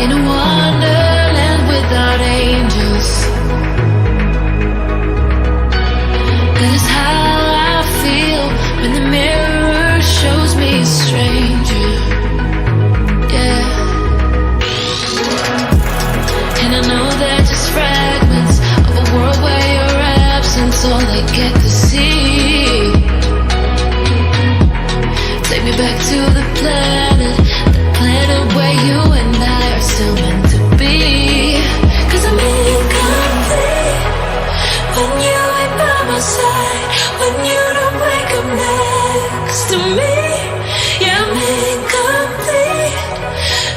in a wonderland without angels. That is how I feel when the mirror shows me a stranger. Yeah. And I know they're just fragments of a world where your absence all I get to see. Take me back to the planet where you and I are still meant to be. 'Cause I'm incomplete when you ain't by my side, when you don't wake up next to me. Yeah, I'm incomplete.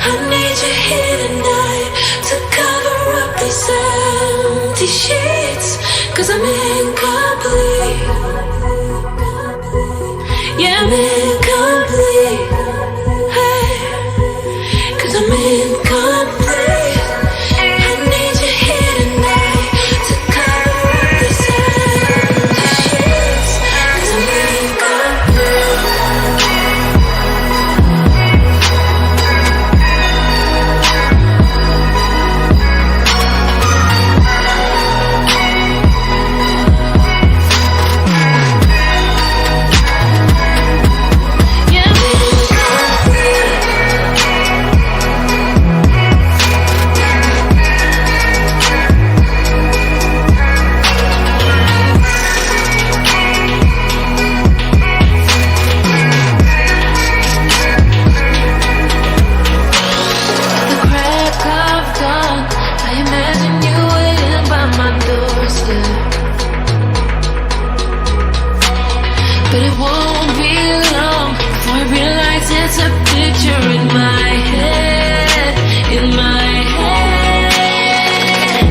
I need you here tonight to cover up these empty sheets. 'Cause I'm incomplete. Yeah, I'm incomplete. Hey, 'cause I'm incomplete. I need you here tonight to cover up these empty sheets. 'Cause I'm incomplete. But it won't be long before I realize it's a picture in my head, in my head.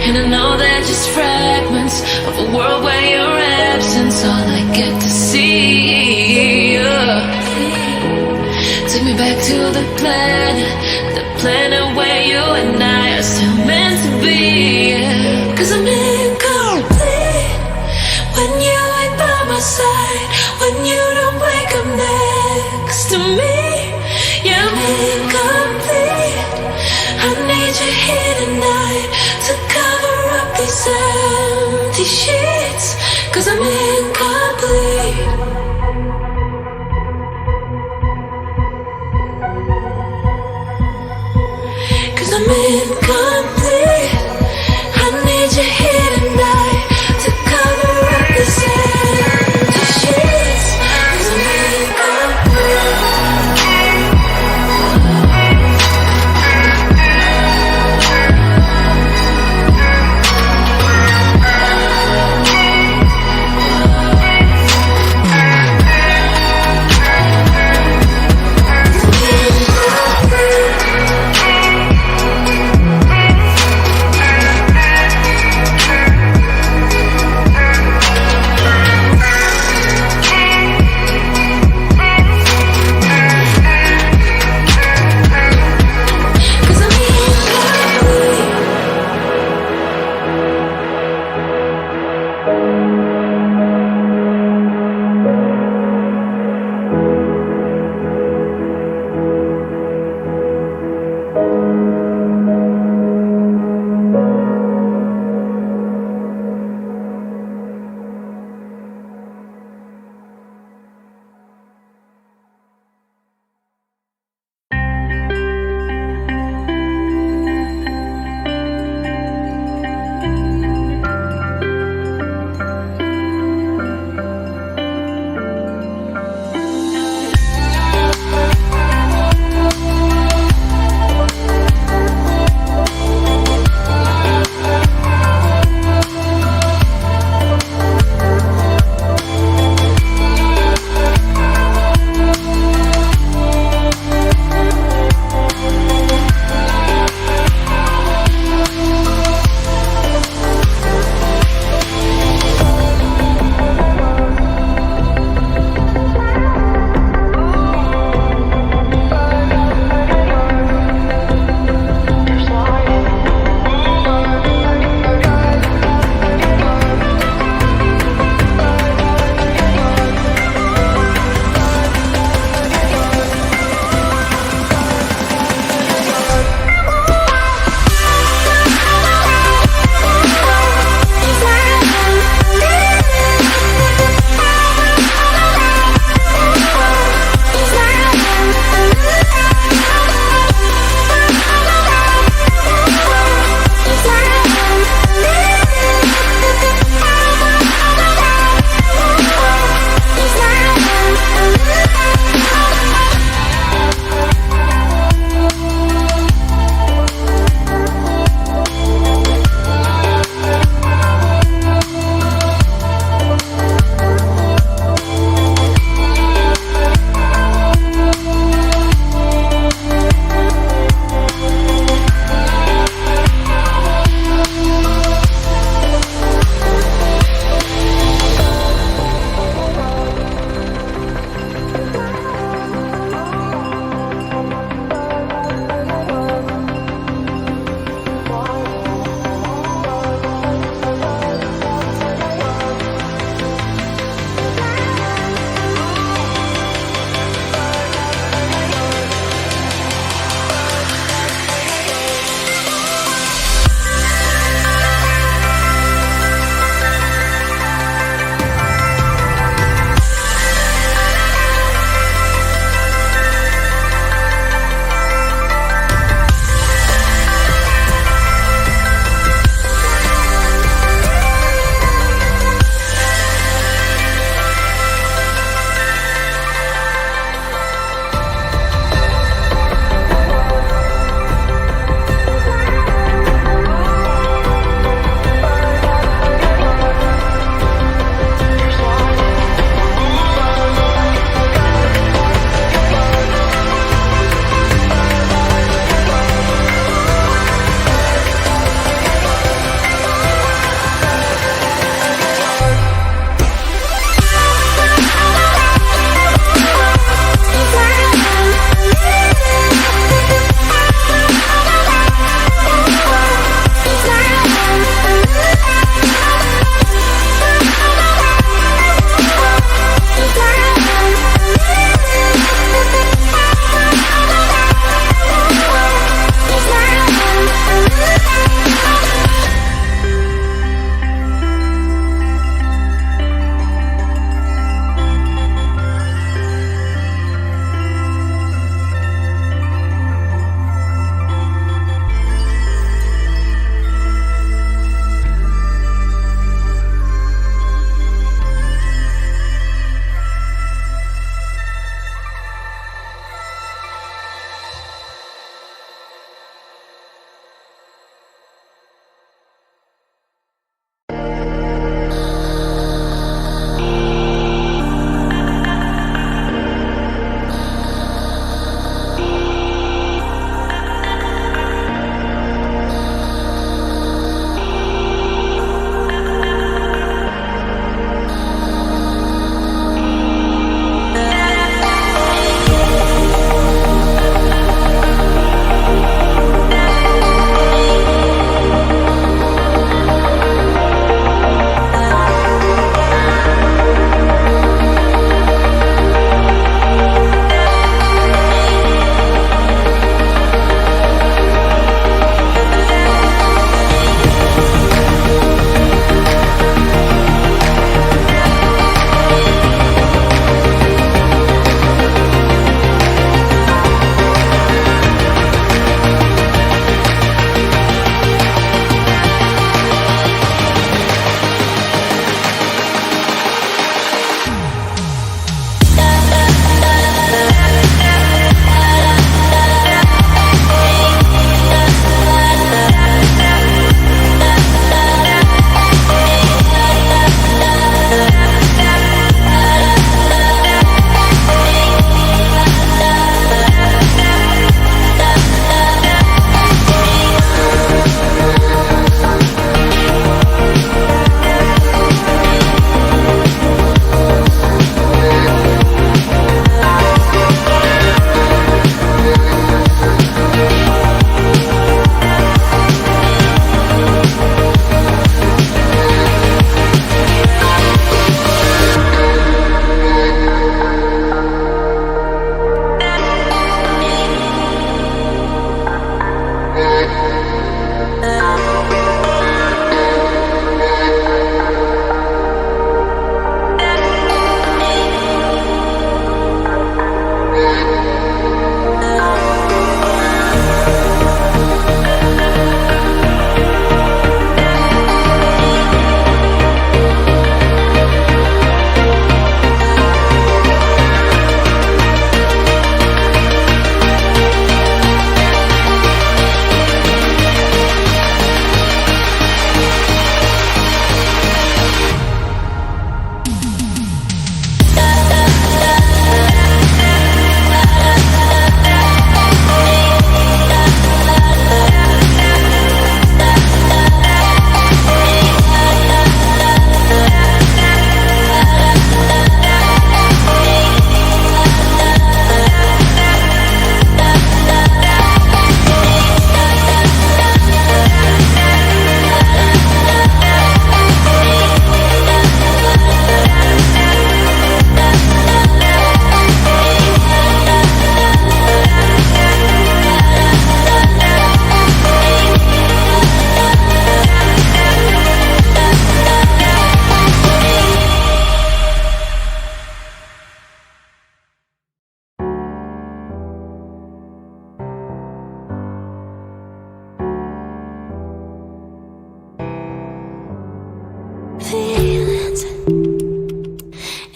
And I know they're just fragments of a world where your absence all I get to see. Take me back to the planet where you and I are still meant to be. 'Cause I'm incomplete when you ain't by my side, when you don't wake up next to me. Yeah, I'm incomplete. I need you here tonight to cover up these empty sheets. 'Cause I'm incomplete. I'm incomplete. I need you here tonight to cover up this empty sheets. 'Cause I'm incomplete.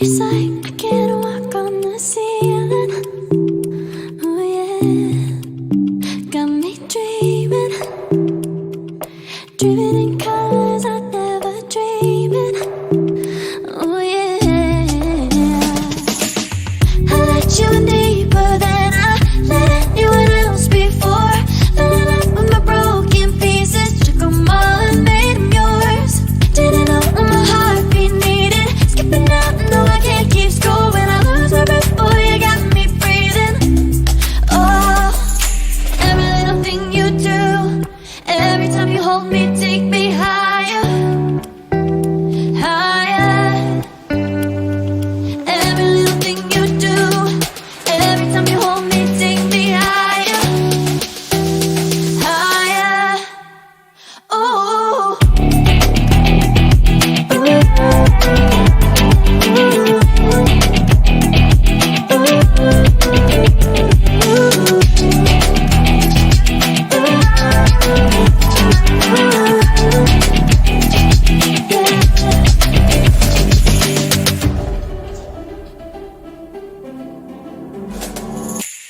It's like I can't walk on the ceiling. Oh yeah, got me dreaming, dreaming in colors I never dreamed. Oh yeah, I let you in deeper than I let anyone else before. Fell in love with my broken pieces, took them all and made them yours. Didn't know what my heartbeat needed, skipping out, no I can't keep score. When I lose my breath, boy, you got me breathing. Oh, every little thing you do, every time you hold me, take me higher, higher. Every little thing you do, every time you hold me, take me higher, higher. Oh.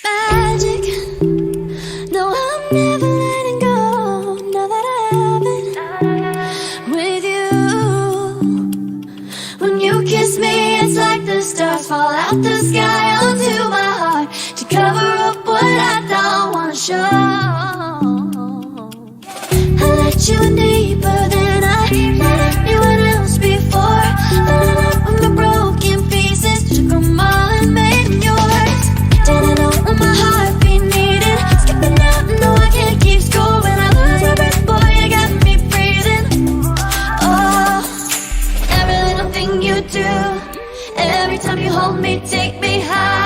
Magic, no, I'm never letting go. Now that I have it with you, when you kiss me, it's like the stars fall out the sky onto my heart to cover up what I don't wanna show. I let you in deeper than I let anyone else before. Fell in love with my broken pieces, took them all and made them yours. Didn't know what my heartbeat needed, skipping out, no I can't keep score. When I lose my breath, boy, you got me breathing. Oh, every little thing you do, every time you hold me, take me high.